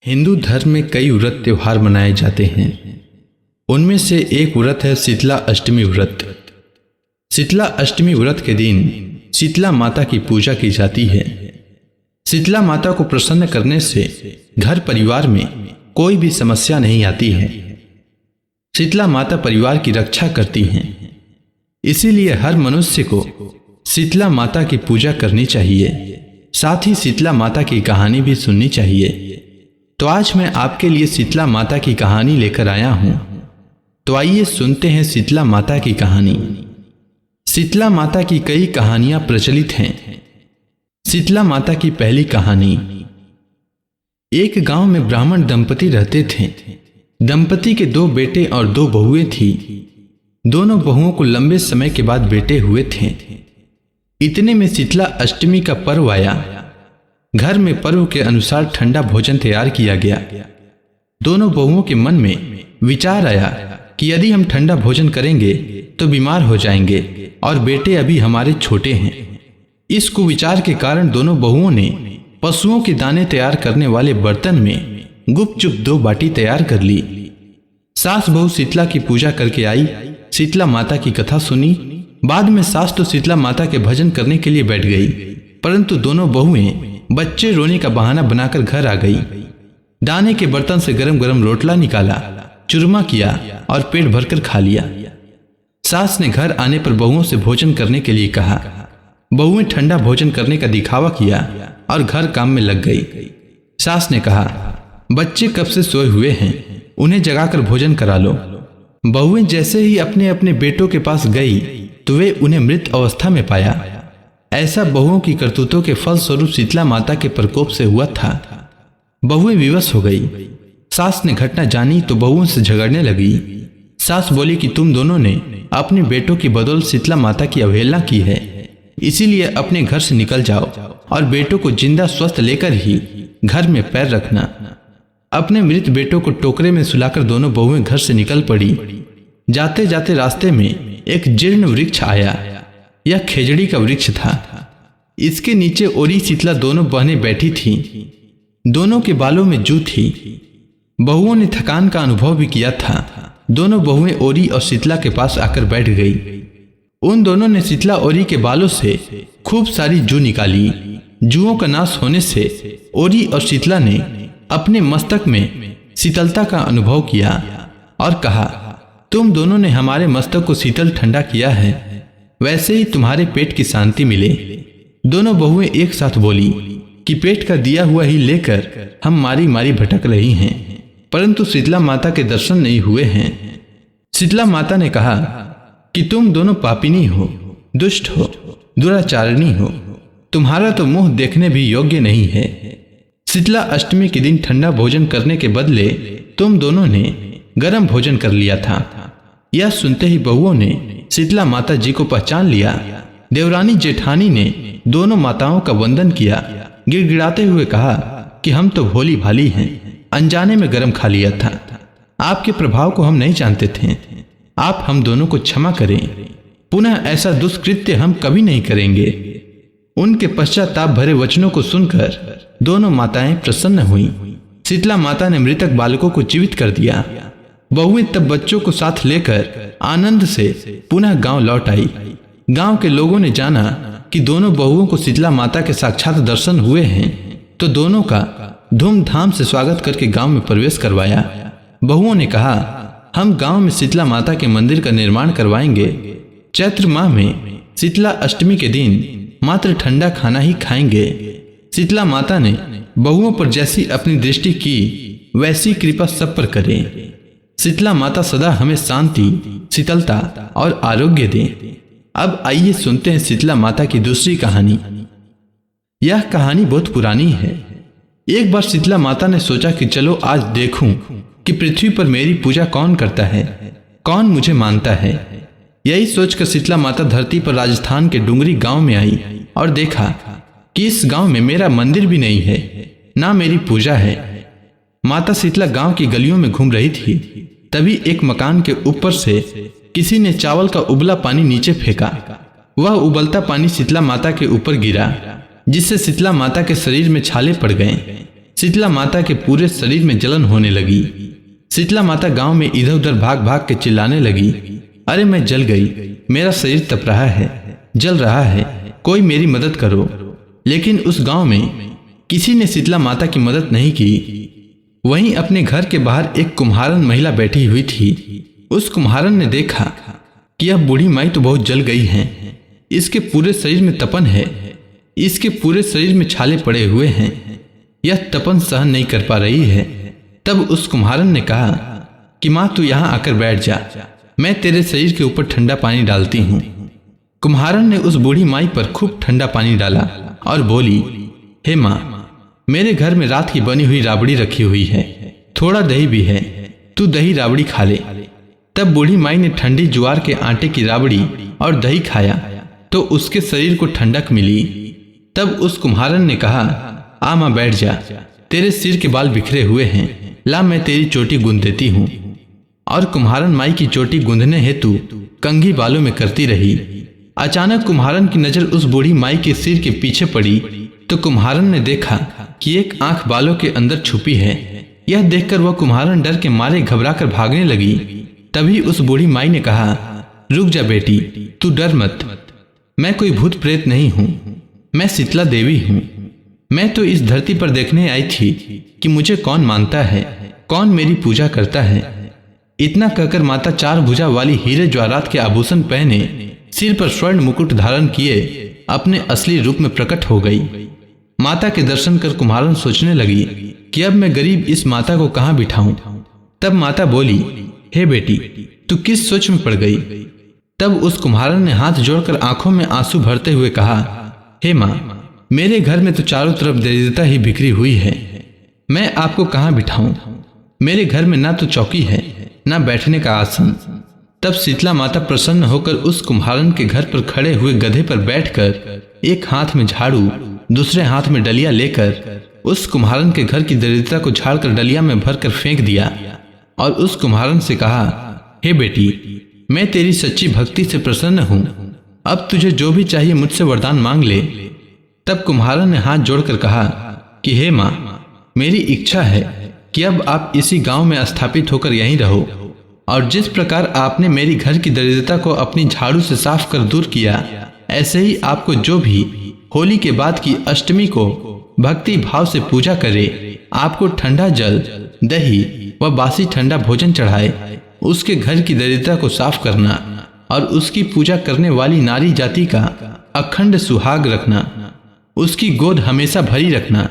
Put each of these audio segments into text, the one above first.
हिंदू धर्म में कई व्रत त्योहार मनाए जाते हैं। उनमें से एक व्रत है शीतला अष्टमी व्रत। शीतला अष्टमी व्रत के दिन शीतला माता की पूजा की जाती है। शीतला माता को प्रसन्न करने से घर परिवार में कोई भी समस्या नहीं आती है। शीतला माता परिवार की रक्षा करती हैं। इसीलिए हर मनुष्य को शीतला माता की पूजा करनी चाहिए। साथ ही शीतला माता की कहानी भी सुननी चाहिए। तो आज मैं आपके लिए शीतला माता की कहानी लेकर आया हूं। तो आइए सुनते हैं शीतला माता की कहानी। शीतला माता की कई कहानियां प्रचलित हैं। शीतला माता की पहली कहानी। एक गांव में ब्राह्मण दंपति रहते थे। दंपति के 2 बेटे और 2 बहुएं थी। दोनों बहुओं को लंबे समय के बाद बेटे हुए थे। इतने में शीतला अष्टमी का पर्व आया। घर में पर्व के अनुसार ठंडा भोजन तैयार किया गया। दोनों बहुओं के मन में विचार आया कि यदि हम ठंडा भोजन करेंगे तो बीमार हो जाएंगे और बेटे अभी हमारे छोटे हैं। इस कुविचार के कारण दोनों बहुओं ने पशुओं के दाने तैयार करने वाले बर्तन में गुपचुप 2 बाटी तैयार कर ली। सास बहू शीतला की पूजा करके आई। शीतला माता की कथा सुनी। बाद में सास तो शीतला माता के भजन करने के लिए बैठ गई, परंतु दोनों बहुएं बच्चे रोने का बहाना बनाकर घर आ गई। दाने के बर्तन से गरम गरम रोटला निकाला, चूरमा किया और पेट भरकर खा लिया। सास ने घर आने पर बहुओं से भोजन करने के लिए कहा। बहुएं ठंडा भोजन करने का दिखावा किया और घर काम में लग गई। सास ने कहा, बच्चे कब से सोए हुए हैं, उन्हें जगाकर भोजन करा लो। बहुएं जैसे ही अपने अपने बेटों के पास गई तो वे उन्हें मृत अवस्था में पाया। ऐसा बहुओं की करतूतों के फलस्वरूप शीतला माता के प्रकोप से हुआ था। बहुएं विवश हो गई। सास ने घटना जानी तो बहुओं से झगड़ने लगी। सास बोली कि तुम दोनों ने अपने बेटों की बदौलत शीतला माता की अवहेलना की है, इसीलिए अपने घर से निकल जाओ और बेटों को जिंदा स्वस्थ लेकर ही घर में पैर रखना। अपने मृत बेटों को टोकरे में सुलाकर दोनों बहुएं घर से निकल पड़ी। जाते जाते रास्ते में एक जीर्ण वृक्ष आया। यह खेजड़ी का वृक्ष था। इसके नीचे ओरी शीतला दोनों बहनें बैठी थीं। दोनों के बालों में जू थी। बहुओं ने थकान का अनुभव भी किया था। दोनों बहुएं ओरी और शीतला के पास आकर बैठ गई। उन दोनों ने शीतला ओरी के बालों से खूब सारी जू निकाली। जूओं का नाश होने से ओरी और शीतला ने अपने मस्तक में शीतलता का अनुभव किया और कहा, तुम दोनों ने हमारे मस्तक को शीतल ठंडा किया है, वैसे ही तुम्हारे पेट की शांति मिले। दोनों बहुएं एक साथ बोली कि पेट का दिया हुआ ही लेकर हम मारी मारी भटक रही हैं, परंतु शीतला माता के दर्शन नहीं हुए हैं। शीतला माता ने कहा कि तुम दोनों पापिनी हो, दुष्ट हो, दुराचारिणी हो। तुम्हारा तो मुंह देखने भी योग्य नहीं है। शीतला अष्टमी के दिन ठंडा भोजन करने के बदले तुम दोनों ने गर्म भोजन कर लिया था। यह सुनते ही बहुओं ने शीतला माता जी को पहचान लिया। देवरानी जेठानी ने दोनों माताओं का वंदन किया। गिड़गिड़ाते हुए कहा कि हम तो भोली भाली हैं, अनजाने में गर्म खा लिया था। आपके प्रभाव को हम नहीं जानते थे। आप हम दोनों को क्षमा करें। पुनः ऐसा दुष्कृत्य हम कभी नहीं करेंगे। उनके पश्चाताप भरे वचनों को सुनकर दोनों माताएं प्रसन्न हुई। शीतला माता ने मृतक बालकों को जीवित कर दिया। बहुएं तब बच्चों को साथ लेकर आनंद से पुनः गांव लौट आई। गांव के लोगों ने जाना कि दोनों बहुओं को शीतला माता के साक्षात दर्शन हुए हैं, तो दोनों का धूमधाम से स्वागत करके गांव में प्रवेश करवाया। बहुओं ने कहा, हम गांव में शीतला माता के मंदिर का निर्माण करवाएंगे। चैत्र माह में शीतला अष्टमी के दिन मात्र ठंडा खाना ही खाएंगे। शीतला माता ने बहुओं पर जैसी अपनी दृष्टि की वैसी कृपा सब पर करें। शीतला माता सदा हमें शांति, शीतलता और आरोग्य दें। अब आइए सुनते हैं शीतला माता की दूसरी कहानी। यह कहानी बहुत पुरानी है। एक बार शीतला माता ने सोचा कि चलो आज देखूं कि पृथ्वी पर मेरी पूजा कौन करता है, कौन मुझे मानता है। यही सोचकर शीतला माता धरती पर राजस्थान के डुंगरी गांव में आई और देखा कि इस गांव में मेरा मंदिर भी नहीं है, ना मेरी पूजा है। माता शीतला गांव की गलियों में घूम रही थी। तभी एक मकान के ऊपर से किसी ने चावल का उबला पानी नीचे फेंका। वह उबलता पानी शीतला माता के ऊपर गिरा, जिससे शीतला माता के शरीर में छाले पड़ गए। शीतला माता के पूरे शरीर में जलन होने लगी। शीतला माता गांव में इधर उधर भाग भाग के चिल्लाने लगी, अरे मैं जल गई, मेरा शरीर तप रहा है, जल रहा है, कोई मेरी मदद करो। लेकिन उस गांव में किसी ने शीतला माता की मदद नहीं की। वहीं अपने घर के बाहर एक कुम्हारन महिला बैठी हुई थी। उस कुम्हारन ने देखा कि यह बूढ़ी माई तो बहुत जल गई है, इसके पूरे शरीर में तपन है, इसके पूरे शरीर में छाले पड़े हुए हैं, यह तपन सहन नहीं कर पा रही है। तब उस कुम्हारन ने कहा कि माँ तू यहाँ आकर बैठ जा, मैं तेरे शरीर के ऊपर ठंडा पानी डालती हूँ। कुम्हारन ने उस बूढ़ी माई पर खूब ठंडा पानी डाला और बोली, हे माँ, मेरे घर में रात की बनी हुई राबड़ी रखी हुई है, थोड़ा दही भी है, तू दही राबड़ी खा ले। तब बूढ़ी माई ने ठंडी ज्वार के आटे की राबड़ी और दही खाया तो उसके शरीर को ठंडक मिली। तब उस कुम्हारन ने कहा, आ माँ बैठ जा, तेरे सिर के बाल बिखरे हुए हैं, ला मैं तेरी चोटी गूंद देती हूँ। और कुम्हारन माई की चोटी गूंदने हेतु कंघी बालों में करती रही। अचानक कुम्हारन की नजर उस बूढ़ी माई के सिर के पीछे पड़ी तो कुम्हारन ने देखा कि एक आंख बालों के अंदर छुपी है। यह देखकर वह कुम्हारन डर के मारे घबराकर भागने लगी। तभी उस बूढ़ी माई ने कहा, रुक जा बेटी, तू डर मत, मैं कोई भूत प्रेत नहीं हूँ, मैं शीतला देवी हूँ। मैं तो इस धरती पर देखने आई थी कि मुझे कौन मानता है, कौन मेरी पूजा करता है। इतना कहकर माता चार भुजा वाली हीरे ज्वारात के आभूषण पहने, सिर पर स्वर्ण मुकुट धारण किए अपने असली रूप में प्रकट हो गई। माता के दर्शन कर कुम्हारन सोचने लगी कि अब मैं गरीब इस माता को कहाँ बिठाऊं। तब माता बोली, हे बेटी, तू किस सोच में पड़ गई। तब उस कुम्हारन ने हाथ जोड़कर आंखों में आंसू भरते हुए कहा, हे माँ, मेरे घर में तो चारों तरफ दरिद्रता ही बिखरी हुई है, मैं आपको कहाँ बिठाऊं। मेरे घर में ना तो चौकी है, ना बैठने का आसन। तब शीतला माता प्रसन्न होकर उस कुम्हारन के घर पर खड़े हुए गधे पर बैठकर एक हाथ में झाड़ू, दूसरे हाथ में डलिया लेकर उस कुम्हारन के घर की दरिद्रता को झाड़कर डलिया में भरकर फेंक दिया और उस कुम्हारन से कहा, हे बेटी, मैं तेरी सच्ची भक्ति से प्रसन्न हूँ, अब तुझे जो भी चाहिए मुझसे वरदान मांग ले। तब कुम्हारन ने हाथ जोड़कर कहा कि हे माँ, मेरी इच्छा है कि अब आप इसी गांव में स्थापित होकर यहीं रहो और जिस प्रकार आपने मेरी घर की दरिद्रता को अपनी झाड़ू से साफ कर दूर किया, ऐसे ही आपको जो भी होली के बाद की अष्टमी को भक्ति भाव से पूजा करे, आपको ठंडा जल, दही व बासी ठंडा भोजन चढ़ाए, उसके घर की दरिद्रता को साफ करना और उसकी पूजा करने वाली नारी जाति का अखंड सुहाग रखना, उसकी गोद हमेशा भरी रखना।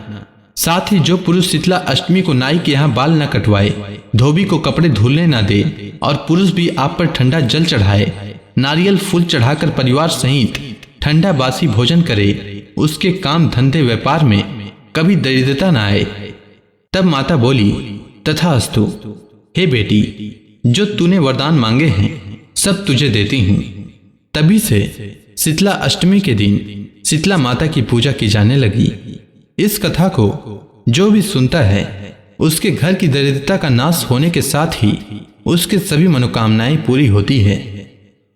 साथ ही जो पुरुष शीतला अष्टमी को नाई के यहाँ बाल न कटवाए, धोबी को कपड़े धुलने न दे और पुरुष भी आप पर ठंडा जल चढ़ाए, नारियल फूल चढ़ाकर परिवार सहित ठंडा बासी भोजन करे, उसके काम धंधे व्यापार में कभी दरिद्रता न आए। तब माता बोली, तथास्तु, हे बेटी, जो तूने वरदान मांगे हैं सब तुझे देती हूँ। तभी से शीतला अष्टमी के दिन शीतला माता की पूजा की जाने लगी। इस कथा को जो भी सुनता है उसके घर की दरिद्रता का नाश होने के साथ ही उसके सभी मनोकामनाएं पूरी होती है।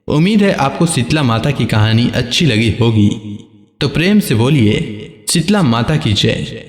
उम्मीद है आपको शीतला माता की कहानी अच्छी लगी होगी, तो प्रेम से बोलिए शीतला माता की जय।